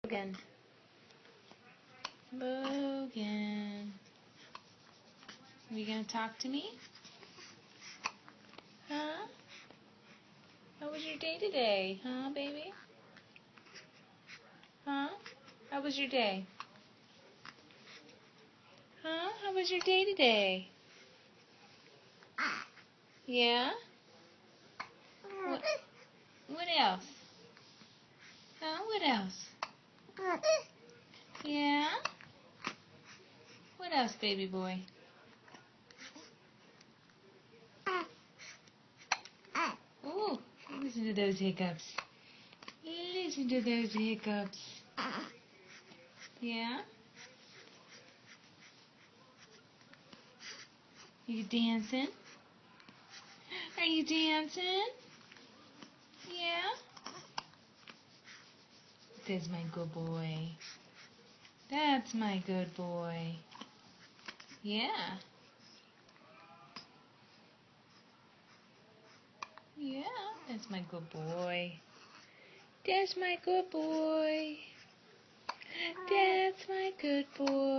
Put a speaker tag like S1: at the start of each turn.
S1: Logan. Logan. Are you going to talk to me? Huh? How was your day today? Huh, baby? Huh? How was your day? Huh? How was your day today? Yeah? What, what else? Huh? What else? Yeah? What else, baby boy? Ooh, listen to those hiccups. Listen to those hiccups. Yeah? You dancing? Are you dancing? Yeah? That's my good boy. That's my good boy. Yeah. Yeah, that's my good boy. That's my good boy. That's my good boy.